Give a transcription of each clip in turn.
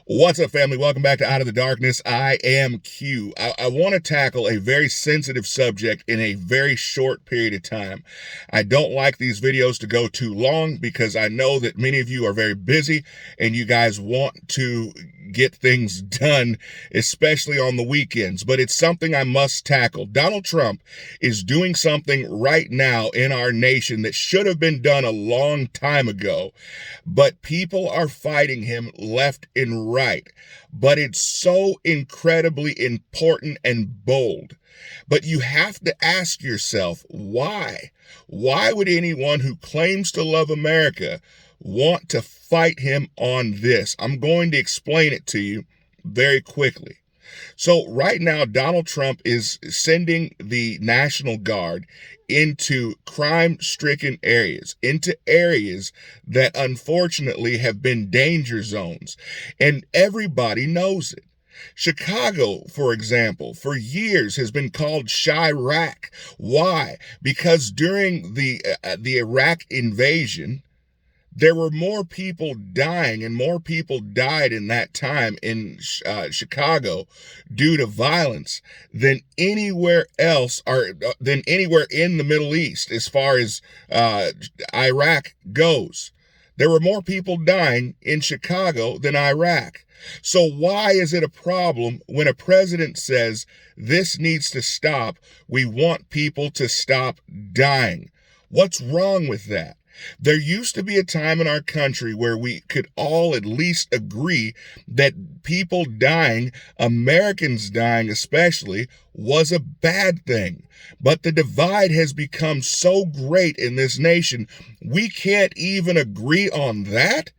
What's up, family? Welcome back to Out of the Darkness. I am Q. I want to tackle a very sensitive subject in a very short period of time. I don't like these videos to go too long because I know that many of you are very busy and you guys want to get things done, especially on the weekends, but it's something I must tackle. Donald Trump is doing something right now in our nation that should have been done a long time ago, but people are fighting him left and right. But it's so incredibly important and bold. But you have to ask yourself, why? Why would anyone who claims to love America want to fight him on this? I'm going to explain it to you very quickly. So right now, Donald Trump is sending the National Guard into crime-stricken areas, into areas that unfortunately have been danger zones, and everybody knows it. Chicago, for example, for years has been called Chirac. Why? Because during the Iraq invasion, there were more people dying, and more people died in that time in Chicago due to violence than anywhere else, or than anywhere in the Middle East as far as Iraq goes. There were more people dying in Chicago than Iraq. So why is it a problem when a president says this needs to stop? We want people to stop dying. What's wrong with that? There used to be a time in our country where we could all at least agree that people dying, Americans dying especially, was a bad thing. But the divide has become so great in this nation, we can't even agree on that.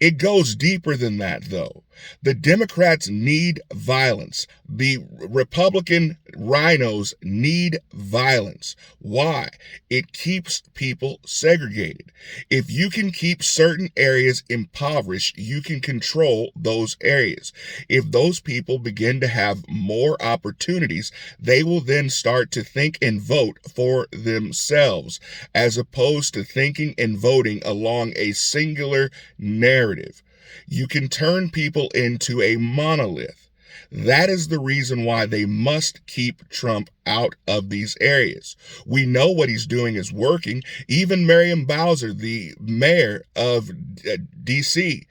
It goes deeper than that, though. The Democrats need violence. The Republican rhinos need violence. Why? It keeps people segregated. If you can keep certain areas impoverished, you can control those areas. If those people begin to have more opportunities, they will then start to think and vote for themselves, as opposed to thinking and voting along a singular narrative. You can turn people into a monolith. That is the reason why they must keep Trump out of these areas. We know what he's doing is working. Even Marion Bowser, the mayor of D.C.,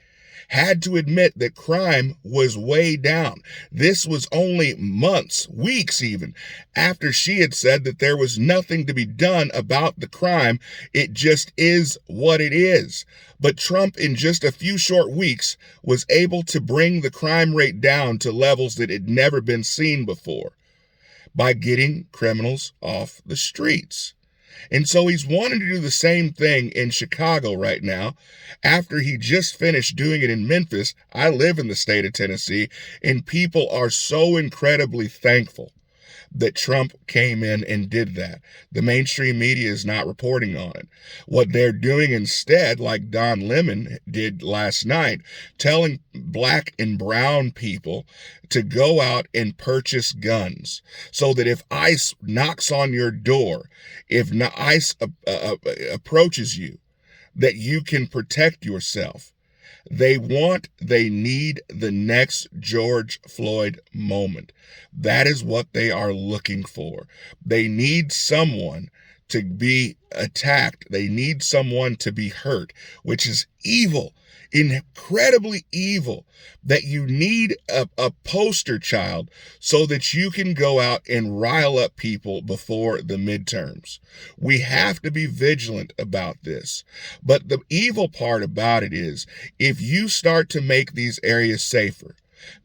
had to admit that crime was way down. This was only months, weeks even, after she had said that there was nothing to be done about the crime. It just is what it is. But Trump, in just a few short weeks, was able to bring the crime rate down to levels that had never been seen before by getting criminals off the streets. And so he's wanting to do the same thing in Chicago right now after he just finished doing it in Memphis. I live in the state of Tennessee, and people are so incredibly thankful that Trump came in and did that. The mainstream media is not reporting on it. What they're doing instead, like Don Lemon did last night, telling black and brown people to go out and purchase guns so that if ICE knocks on your door, if ICE approaches you, that you can protect yourself. They need the next George Floyd moment. That is what they are looking for. They need someone to be attacked. They need someone to be hurt, which is evil, incredibly evil, that you need a poster child so that you can go out and rile up people before the midterms. We have to be vigilant about this. But the evil part about it is, if you start to make these areas safer,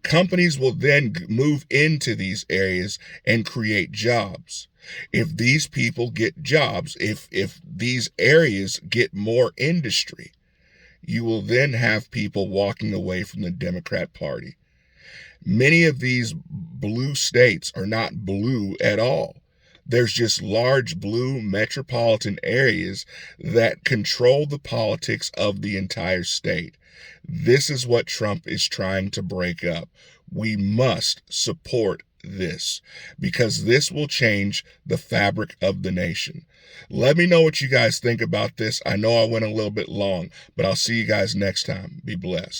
companies will then move into these areas and create jobs. If these people get jobs, if these areas get more industry, you will then have people walking away from the Democrat Party. Many of these blue states are not blue at all. There's just large blue metropolitan areas that control the politics of the entire state. This is what Trump is trying to break up. We must support this because this will change the fabric of the nation. Let me know what you guys think about this. I know I went a little bit long, but I'll see you guys next time. Be blessed.